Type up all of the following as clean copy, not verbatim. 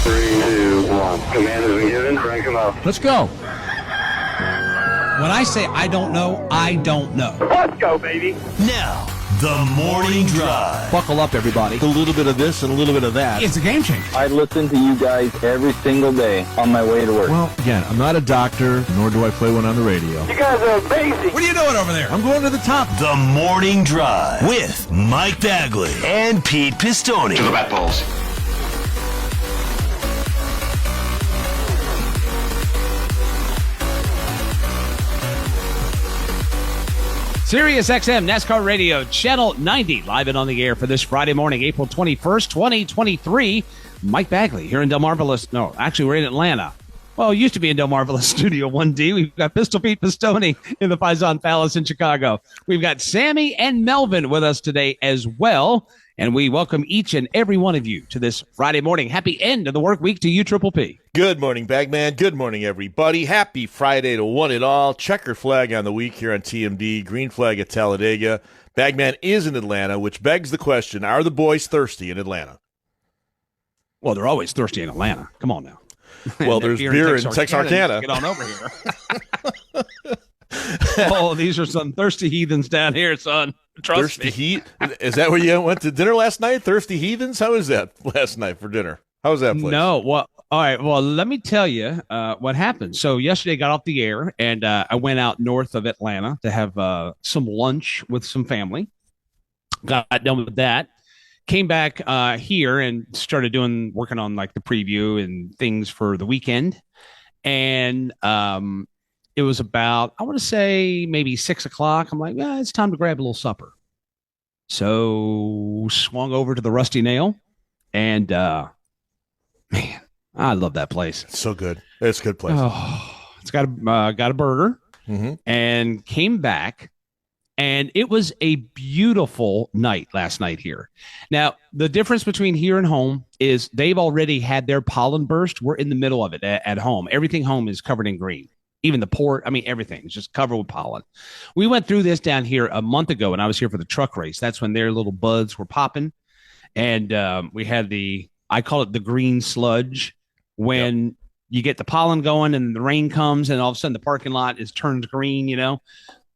Three, two, one. Command has been given. Crank him up. Let's go. When I say I don't know, I don't know. Let's go, baby. Now, the morning drive. Buckle up, everybody. A little bit of this and a little bit of that. It's a game changer. I listen to you guys every single day on my way to work. Well, again, I'm not a doctor, nor do I play one on the radio. You guys are amazing. What are you doing over there? I'm going to the top. The morning drive with Mike Bagley and Pete Pistone. To the bat balls. Sirius XM NASCAR Radio, Channel 90, live and on the air for this Friday morning, April 21st, 2023. Mike Bagley here in Del Marvelous. No, actually, we're in Atlanta. Well, it used to be in Del Marvelous Studio 1D. We've got Pistol Pete Pistone in the Faison Palace in Chicago. We've got Sammy and Melvin with us today as well. And we welcome each and every one of you to this Friday morning. Happy end of the work week to you, Triple P. Good morning, Bagman. Good morning, everybody. Happy Friday to one and all. Checker flag on the week here on TMD. Green flag at Talladega. Bagman is in Atlanta, which begs the question, are the boys thirsty in Atlanta? Well, they're always thirsty in Atlanta. Come on now. Well, there's beer in Texarkana. Get on over here. Oh, these are some thirsty heathens down here, son. Trust Thirsty me. Heat? Is that where you went to dinner last night? Thirsty Heathens? How was that last night for dinner? How was that place? No, well, all right. Well, let me tell you what happened. So yesterday I got off the air and I went out north of Atlanta to have some lunch with some family. Got done with that. Came back here and started working on like the preview and things for the weekend. And it was about, I want to say maybe 6 o'clock. I'm like, yeah, it's time to grab a little supper. So swung over to the Rusty Nail and man, I love that place. It's so good. It's a good place. Oh, it's got a burger and came back. And it was a beautiful night last night here. Now, the difference between here and home is they've already had their pollen burst. We're in the middle of it at home. Everything home is covered in green. Even the port, I mean, everything is just covered with pollen. We went through this down here a month ago when I was here for the truck race. That's when their little buds were popping. And we had I call it the green sludge, when you get the pollen going and the rain comes and all of a sudden the parking lot turns green, you know.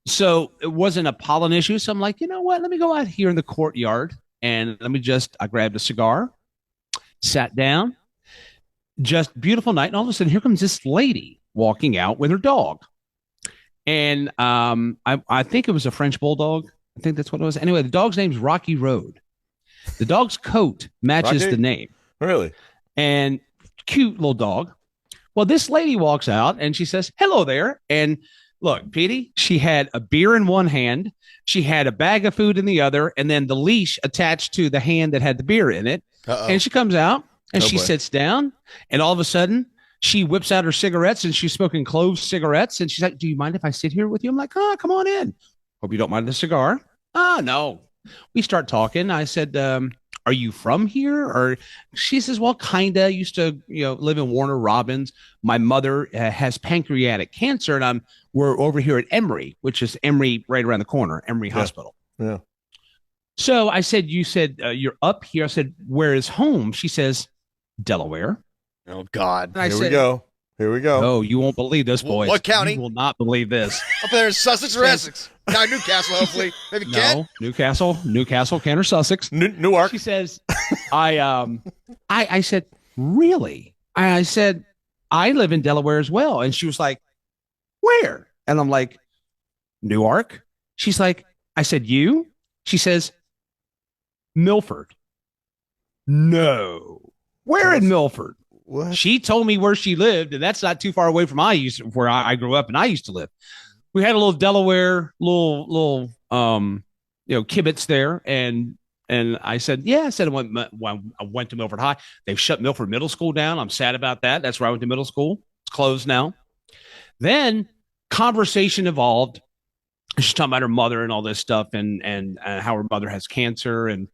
So it wasn't a pollen issue. So I'm like, you know what? Let me go out here in the courtyard and I grabbed a cigar, sat down, just beautiful night. And all of a sudden, here comes this lady walking out with her dog. And I think it was a French bulldog. I think that's what it was. Anyway, the dog's name's Rocky Road. The dog's coat matches Rocky? the name. Really? And cute little dog. Well, this lady walks out and she says, hello there. And look, Petey, she had a beer in one hand. She had a bag of food in the other, and then the leash attached to the hand that had the beer in it. Uh-oh. And she comes out and she boy. sits down, and all of a sudden she whips out her cigarettes, and she's smoking clove cigarettes. And she's like, do you mind if I sit here with you? I'm like, oh, come on in. Hope you don't mind the cigar. Oh, no. We start talking. I said, are you from here? Or she says, well, kinda. Used to, live in Warner Robins. My mother has pancreatic cancer, and we're over here at Emory, which is Emory right around the corner, Emory Hospital. Yeah. So I said, you said you're up here. I said, where is home? She says, Delaware. Oh, God. And I Here said, we go. Here we go. oh, you won't believe this, boys. What county? You will not believe this. Up there in Sussex or Essex? No, Newcastle, hopefully. Maybe Kent? No, Newcastle, Kent, or Sussex. Newark. She says, I said, really? I said, I live in Delaware as well. And she was like, where? And I'm like, Newark. She's like, I said, you? She says, Milford. No. Where in Milford? What? She told me where she lived, and that's not too far away from where I grew up and I used to live. We had a little Delaware, little kibitz there, and I said, yeah. I said I went to Milford High. They've shut Milford Middle School down. I'm sad about that. That's where I went to middle school. It's closed now. Then conversation evolved. She's talking about her mother and all this stuff, and how her mother has cancer. And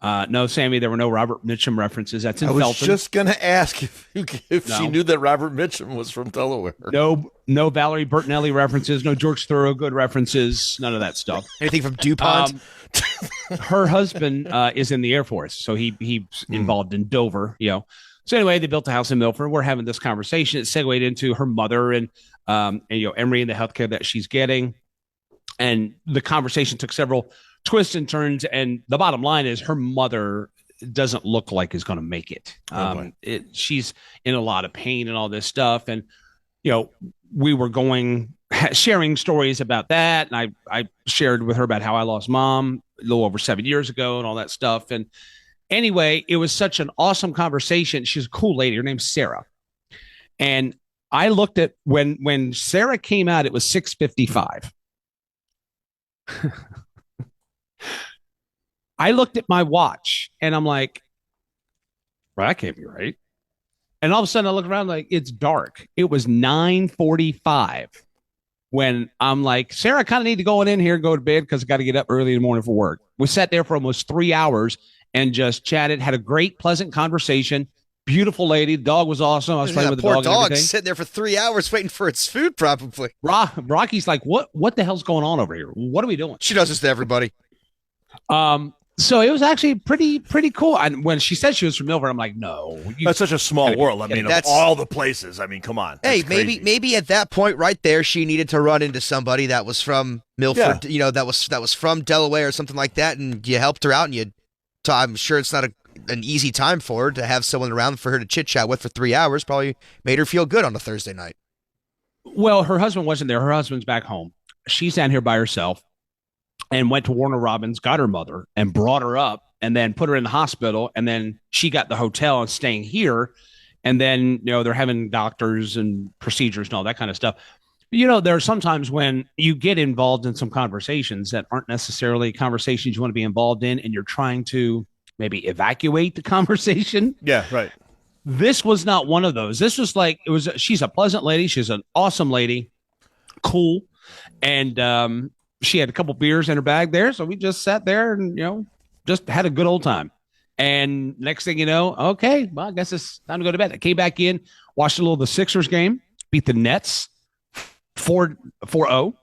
no, Sammy, there were no Robert Mitchum references. That's in I was Felton. just going to ask if No. she knew that Robert Mitchum was from Delaware. No Valerie Bertinelli references, no George Thorogood references, none of that stuff. Anything from DuPont? her husband is in the Air Force, so he's involved in Dover. So anyway, they built a house in Milford. We're having this conversation. It segued into her mother and Emery and the healthcare that she's getting, and the conversation took several twists and turns. And the bottom line is, her mother doesn't look like is going to make it. She's in a lot of pain and all this stuff, and we were sharing stories about that, and I shared with her about how I lost mom a little over 7 years ago and all that stuff. And anyway, it was such an awesome conversation. She's a cool lady. Her name's Sarah. And I looked at when Sarah came out, it was 6:55. I looked at my watch and I'm like, well, that can't be right. And all of a sudden I look around like it's dark. It was 9:45 when I'm like, Sarah, I kind of need to go in here and go to bed because I got to get up early in the morning for work. We sat there for almost 3 hours and just chatted, had a great, pleasant conversation. Beautiful lady. The dog was awesome. I was playing with the dog. Poor dog and everything. Sitting there for 3 hours waiting for its food, probably. Rocky's like, what the hell's going on over here? What are we doing? She does this to everybody. So it was actually pretty cool. And when she said she was from Milford, I'm like, no. That's such a small world. I mean, of all the places. I mean, come on. Hey, maybe at that point right there, she needed to run into somebody that was from Milford, that was from Delaware or something like that, and you helped her out, and I'm sure it's not an easy time for her to have someone around for her to chit-chat with for 3 hours. Probably made her feel good on a Thursday night. Well, her husband wasn't there. Her husband's back home. She's down here by herself and went to Warner Robins, got her mother, and brought her up, and then put her in the hospital, and then she got the hotel and staying here, and then they're having doctors and procedures and all that kind of stuff. There are sometimes when you get involved in some conversations that aren't necessarily conversations you want to be involved in, and you're trying to maybe evacuate the conversation. Yeah, right. This was not one of those. This was like, she's a pleasant lady. She's an awesome lady, cool, and she had a couple beers in her bag there. So we just sat there and, just had a good old time. And next thing you know, okay, well, I guess it's time to go to bed. I came back in, watched a little of the Sixers game, beat the Nets 4-0,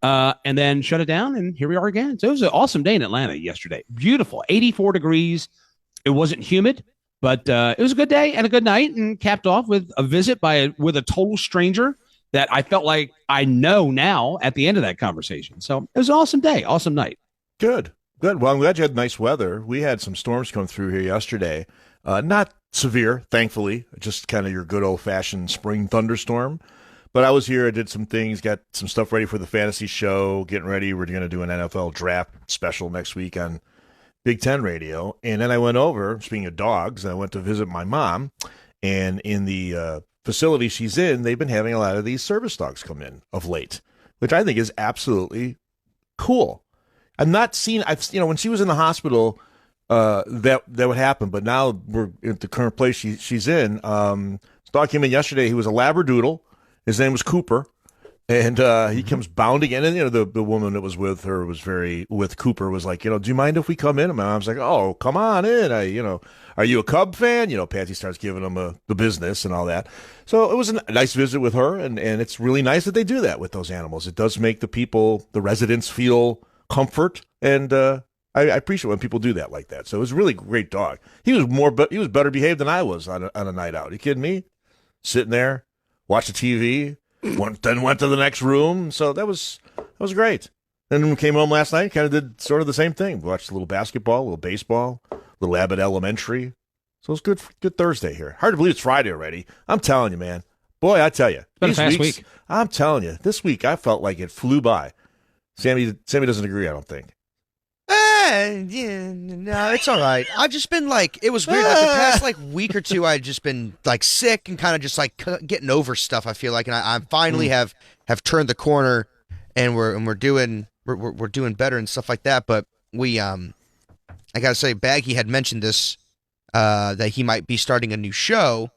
and then shut it down. And here we are again. So it was an awesome day in Atlanta yesterday. Beautiful, 84 degrees. It wasn't humid, but it was a good day and a good night, and capped off with a visit with a total stranger that I felt like I know now at the end of that conversation. So it was an awesome day, awesome night. Good. Well, I'm glad you had nice weather. We had some storms come through here yesterday. Not severe, thankfully, just kind of your good old-fashioned spring thunderstorm. But I was here, I did some things, got some stuff ready for the fantasy show, getting ready. We're going to do an NFL draft special next week on Big Ten Radio. And then I went over, speaking of dogs, I went to visit my mom. And in the facility she's in, they've been having a lot of these service dogs come in of late, which I think is absolutely cool. I've when she was in the hospital, that would happen, but now we're at the current place she's in. This dog came in yesterday. He was a Labradoodle. His name was Cooper, and he comes bounding in. And the woman that was with her with Cooper was like, do you mind if we come in? And my mom's like, oh, come on in. Are you a Cub fan? Patsy starts giving him the business and all that. So it was a nice visit with her, and it's really nice that they do that with those animals. It does make the residents feel comfort, and I appreciate when people do that like that. So it was a really great dog. He was better behaved than I was on a night out. Are you kidding me? Sitting there, watched the TV, then went to the next room. So that was great. Then we came home last night, kind of did sort of the same thing. Watched a little basketball, a little baseball, a little Abbott Elementary. So it was good Thursday here. Hard to believe it's Friday already. I'm telling you, man. Boy, I tell you. It's been a fast week. I'm telling you, this week I felt like it flew by. Sammy doesn't agree, I don't think. Yeah, no, it's all right. I've just been it was weird. Like the past week or two, I've just been sick and kind of just getting over stuff. I feel like, and I finally have turned the corner, and we're doing better and stuff like that. But I gotta say, Baggy had mentioned this that he might be starting a new show.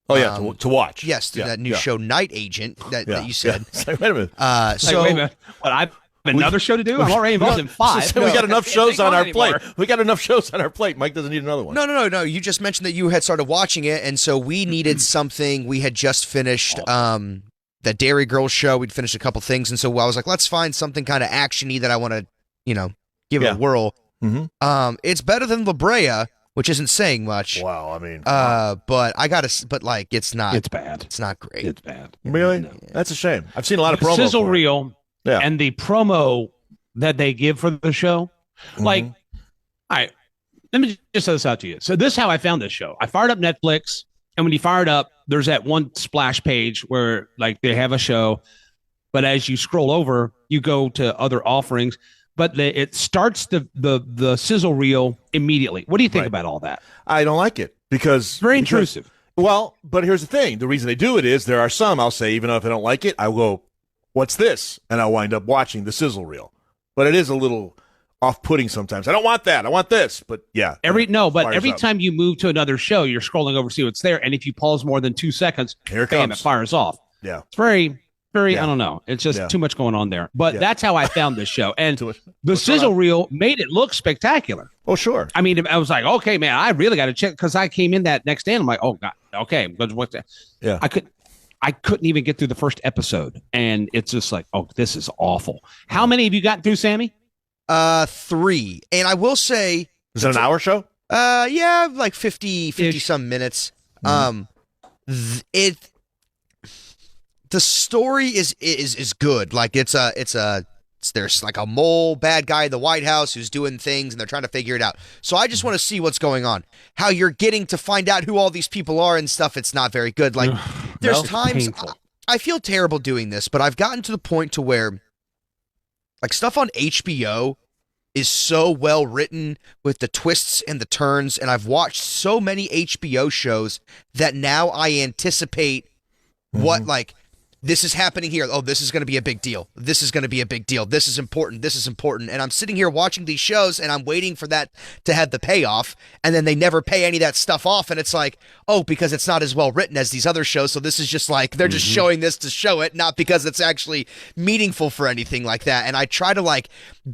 Oh yeah, to watch. Yes, that new show, Night Agent, that you said. Yeah. Wait a minute. Wait a minute. What I've another show to do? I'm already involved in 5. We got enough shows on our plate. We got enough shows on our plate. Mike doesn't need another one. No. You just mentioned that you had started watching it, and so we needed something. We had just finished the Dairy Girls show. We'd finished a couple things, and so I was like, let's find something kind of action-y that I want to, give it a whirl. It's better than La Brea, which isn't saying much. Wow, I mean, But it's not. It's bad. It's not great. It's bad. really? That's a shame. I've seen a lot of promos. Sizzle for it. reel Yeah. and the promo that they give for the show. Like, all right, let me just throw this out to you. So this is how I found this show. I fired up Netflix, and when you fire it up, there's that one splash page where like they have a show, but as you scroll over, you go to other offerings. But it starts the sizzle reel immediately. What do you think about all that? I don't like it because Very intrusive. Well, but here's the thing. The reason they do it is there are some I'll say, even if I don't like it, I'll go, what's this? And I'll wind up watching the sizzle reel. But it is a little off-putting sometimes. I don't want that. I want this. But yeah. Every fires up. time you move to another show, you're scrolling over to see what's there. And if you pause more than 2 seconds, Here it bam, comes. it fires off. Yeah. It's very, Yeah. I don't know. It's just Yeah. too much going on there. But Yeah. that's how I found this show. And Too much. the What's going sizzle on? reel made it look spectacular. Oh, sure. I mean, I was like, okay, man, I really got to check because I came in that next day and I'm like, oh God, okay, what's that? Yeah. I couldn't even get through the first episode, and it's just like, oh, this is awful. How many have you gotten through, Sammy? 3. And I will say, Is it an hour show? yeah, like 50 Ish. some minutes. The story is good. Like there's like a mole bad guy in the White House who's doing things and they're trying to figure it out. So I just want to see what's going on. How you're getting to find out who all these people are and stuff. It's not very good. Like there's No? times Painful. I feel terrible doing this, but I've gotten to the point to where like stuff on HBO is so well written with the twists and the turns, and I've watched so many HBO shows that now I anticipate what like this is happening here. Oh, this is going to be a big deal. This is going to be a big deal. This is important. This is important. And I'm sitting here watching these shows and I'm waiting for that to have the payoff. And then they never pay any of that stuff off. And it's like, oh, because it's not as well written as these other shows. So this is just like, they're just showing this to show it, not because it's actually meaningful for anything like that. And I try to like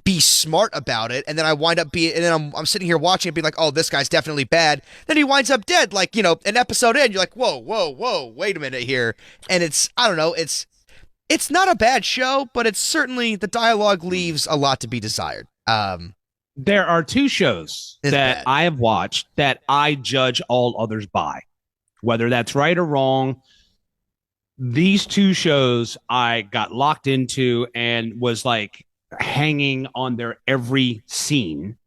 be smart about it. And then I wind up and then I'm sitting here watching it being like, oh, this guy's definitely bad. Then he winds up dead. Like, you know, an episode in, you're like, whoa, wait a minute here. And I don't know. It's not a bad show, but it's certainly the dialogue leaves a lot to be desired. There are 2 shows It's that bad. I have watched that I judge all others by, whether that's right or wrong. These 2 shows I got locked into and was like hanging on their every scene.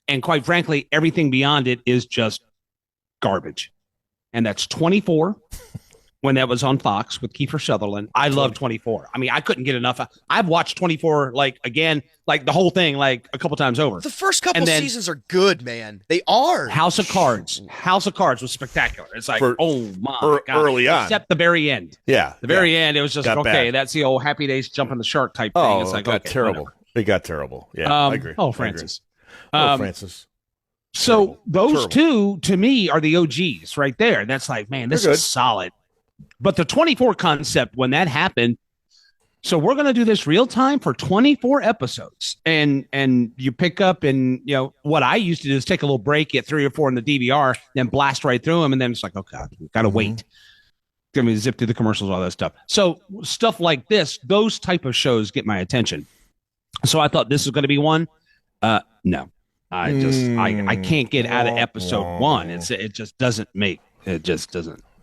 And quite frankly, everything beyond it is just garbage. And that's 24. When that was on Fox with Kiefer Sutherland. I love 24. I mean, I couldn't get enough. I've watched 24 like again, like the whole thing like a couple times over. The first couple And then- seasons are good, man. They are. House of Cards. House of Cards was spectacular. It's like, oh my God. early on. Except the very end. Yeah. The very end, it was just Got okay, bad. that's the old Happy Days jumping the shark type thing. Oh, It's like, it got okay, terrible. whatever. It got terrible. Yeah, I agree. Oh, I agree. Francis. Oh, Francis. So Terrible. those Terrible. 2 to me are the OGs right there. That's like, man, this They're is good. solid. But the 24 concept, when that happened, so we're going to do this real time for 24 episodes. And you pick up and, you know, what I used to do is take a little break, get 3 or 4 in the DVR, then blast right through them. And then it's like, oh God, we got to wait. Give me zip through the commercials, all that stuff. So stuff like this, those type of shows get my attention. So I thought this was going to be one. No, I can't get out of episode 1. It just doesn't.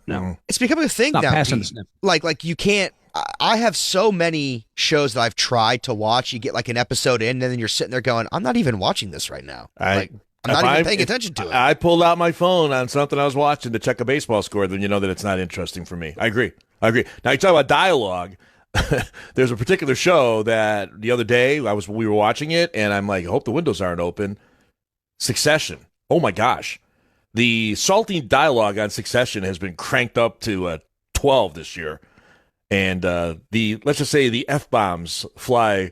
No. It's becoming a thing Not now. passing Pete. the sniff. Like you can't. I have so many shows that I've tried to watch. You get like an episode in, and then you're sitting there going, "I'm not even watching this right now. I'm not even paying attention to it." I pulled out my phone on something I was watching to check a baseball score, then you know that it's not interesting for me. I agree. Now you talk about dialogue. There's a particular show that the other day we were watching it, and I'm like, I hope the windows aren't open. Succession. Oh my gosh. The salty dialogue on Succession has been cranked up to 12 this year. And let's just say the F-bombs fly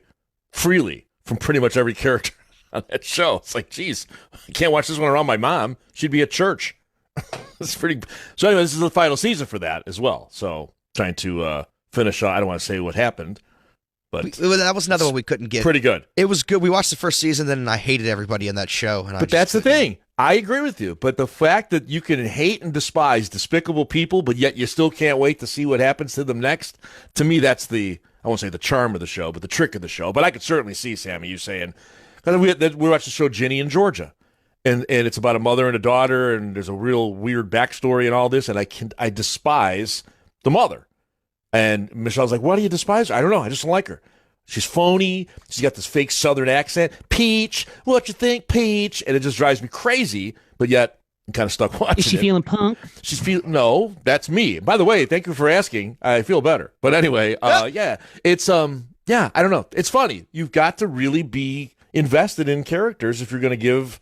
freely from pretty much every character on that show. It's like, geez, I can't watch this one around my mom. She'd be at church. It's pretty. So anyway, this is the final season for that as well. So trying to finish. I don't want to say what happened, but That was another one we couldn't get. pretty good. It was good. We watched the first season, then I hated everybody in that show. And But that's the thing. I agree with you. But the fact that you can hate and despise despicable people, but yet you still can't wait to see what happens to them next, to me, that's I won't say the charm of the show, but the trick of the show. But I could certainly see, Sammy, you saying, And we watched the show Ginny in Georgia, and it's about a mother and a daughter, and there's a real weird backstory and all this, and I despise the mother. And Michelle's like, "Why do you despise her?" I don't know. I just don't like her. She's phony. She's got this fake Southern accent. Peach, what you think, Peach? And it just drives me crazy. But yet, I'm kind of stuck watching it. Is she feeling punk? She's no, that's me. By the way, thank you for asking. I feel better. But anyway, yeah, it's yeah, I don't know. It's funny. You've got to really be invested in characters if you're going to give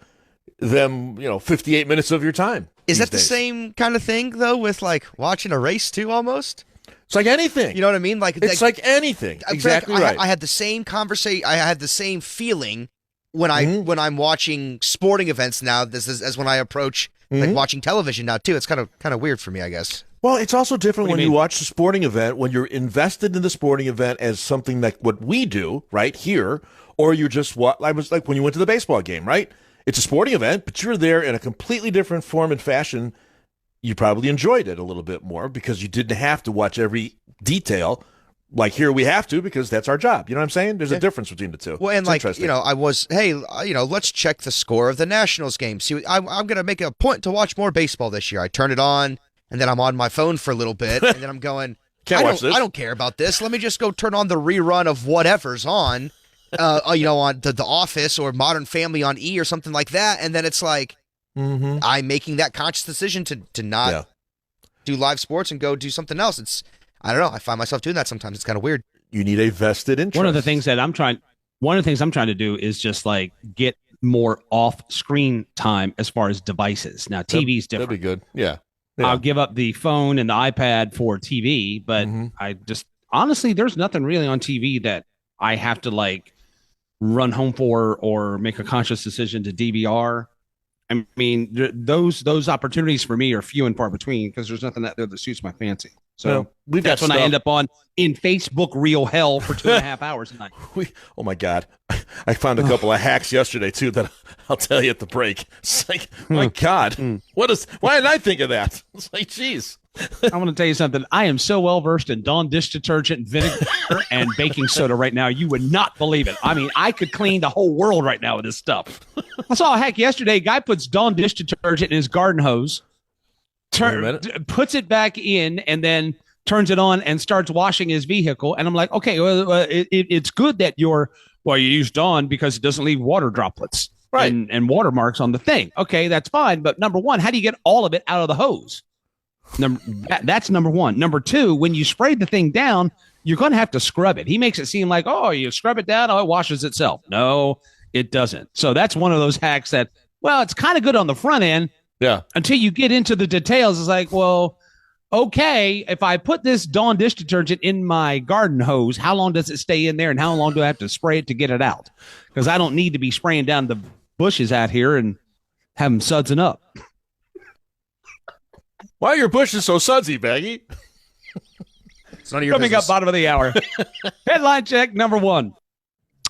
them, 58 minutes of your time. Is that these the days. same kind of thing though with like watching a race too almost? It's like anything. You know what I mean? Like it's like anything. Exactly right. I had the same conversation. I had the same feeling when I'm watching sporting events now. This is as when I approach like watching television now too. It's kind of weird for me, I guess. Well, it's also different What when do you you mean? watch the sporting event, when you're invested in the sporting event as something like what we do right here, or you're just I was like when you went to the baseball game, right? It's a sporting event, but you're there in a completely different form and fashion. You probably enjoyed it a little bit more because you didn't have to watch every detail. Like here we have to because that's our job. You know what I'm saying? There's a difference between the two. Well, and It's interesting. I was, hey, let's check the score of the Nationals game. See, I'm going to make a point to watch more baseball this year. I turn it on, and then I'm on my phone for a little bit, and then I'm going, Can't watch this. I don't care about this. Let me just go turn on the rerun of whatever's on, on the Office or Modern Family on E or something like that, and then it's like I'm making that conscious decision to not do live sports and go do something else. I don't know. I find myself doing that sometimes. It's kind of weird. You need a vested interest. One of the things I'm trying to do is just like get more off-screen time as far as devices. Now, TV's different. That'd be good. Yeah. I'll give up the phone and the iPad for TV, but I just honestly, there's nothing really on TV that I have to like run home for or make a conscious decision to DVR. I mean, those opportunities for me are few and far between because there's nothing out there that suits my fancy. So that's when I end up in Facebook real hell for 2.5 hours a night. Oh my God. I found a couple of hacks yesterday too that I'll tell you at the break. It's like, my God, why didn't I think of that? It's like, geez. I want to tell you something. I am so well versed in Dawn dish detergent, vinegar, and baking soda right now. You would not believe it. I mean, I could clean the whole world right now with this stuff. I saw a hack yesterday. A guy puts Dawn dish detergent in his garden hose, puts it back in, and then turns it on and starts washing his vehicle. And I'm like, okay, well, it's good that you use Dawn because it doesn't leave water droplets and watermarks on the thing. Okay, that's fine. But number one, how do you get all of it out of the hose? That's number one. Number two, when you spray the thing down, you're going to have to scrub it. He makes it seem like, you scrub it down, it washes itself. No, it doesn't. So that's one of those hacks that, it's kind of good on the front end. Yeah. Until you get into the details, it's like, well, okay, if I put this Dawn dish detergent in my garden hose, how long does it stay in there and how long do I have to spray it to get it out? Because I don't need to be spraying down the bushes out here and have them sudsing up. Why are your bushes so sudsy, Baggy? It's none of your Coming business. up bottom of the hour. Headline check number one.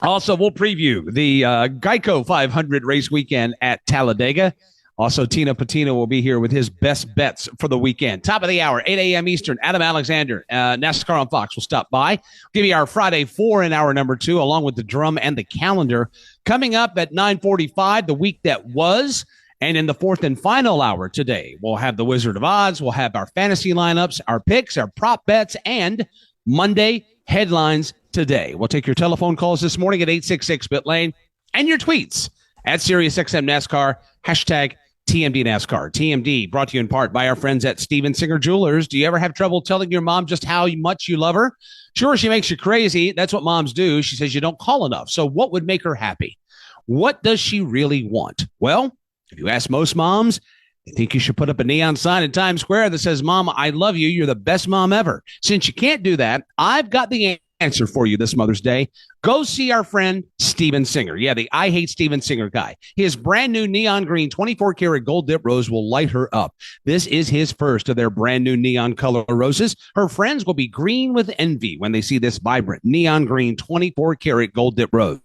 Also, we'll preview the Geico 500 race weekend at Talladega. Also, Tina Patino will be here with his best bets for the weekend. Top of the hour, 8 a.m. Eastern. Adam Alexander, NASCAR on Fox will stop by. Give you our Friday 4 in hour number 2, along with the drum and the calendar. Coming up at 9:45, the week that was. And in the fourth and final hour today, we'll have the Wizard of Oz. We'll have our fantasy lineups, our picks, our prop bets, and Monday headlines today. We'll take your telephone calls this morning at 866-BIT-LANE and your tweets at SiriusXM NASCAR, hashtag TMD NASCAR. TMD brought to you in part by our friends at Steven Singer Jewelers. Do you ever have trouble telling your mom just how much you love her? Sure, she makes you crazy. That's what moms do. She says you don't call enough. So what would make her happy? What does she really want? Well, if you ask most moms, they think you should put up a neon sign in Times Square that says, Mom, I love you. You're the best mom ever. Since you can't do that, I've got the answer for you this Mother's Day. Go see our friend Steven Singer. Yeah, the I Hate Steven Singer guy. His brand new neon green 24-karat gold dip rose will light her up. This is his first of their brand new neon color roses. Her friends will be green with envy when they see this vibrant neon green 24-karat gold dip rose.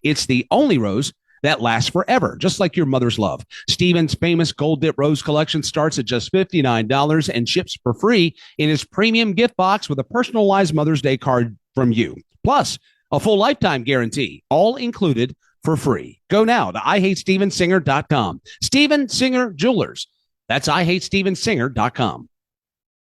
It's the only rose that lasts forever, just like your mother's love. Steven's famous Gold Dip Rose collection starts at just $59 and ships for free in his premium gift box with a personalized Mother's Day card from you. Plus, a full lifetime guarantee, all included for free. Go now to IHateStevenSinger.com. Steven Singer Jewelers. That's IHateStevenSinger.com.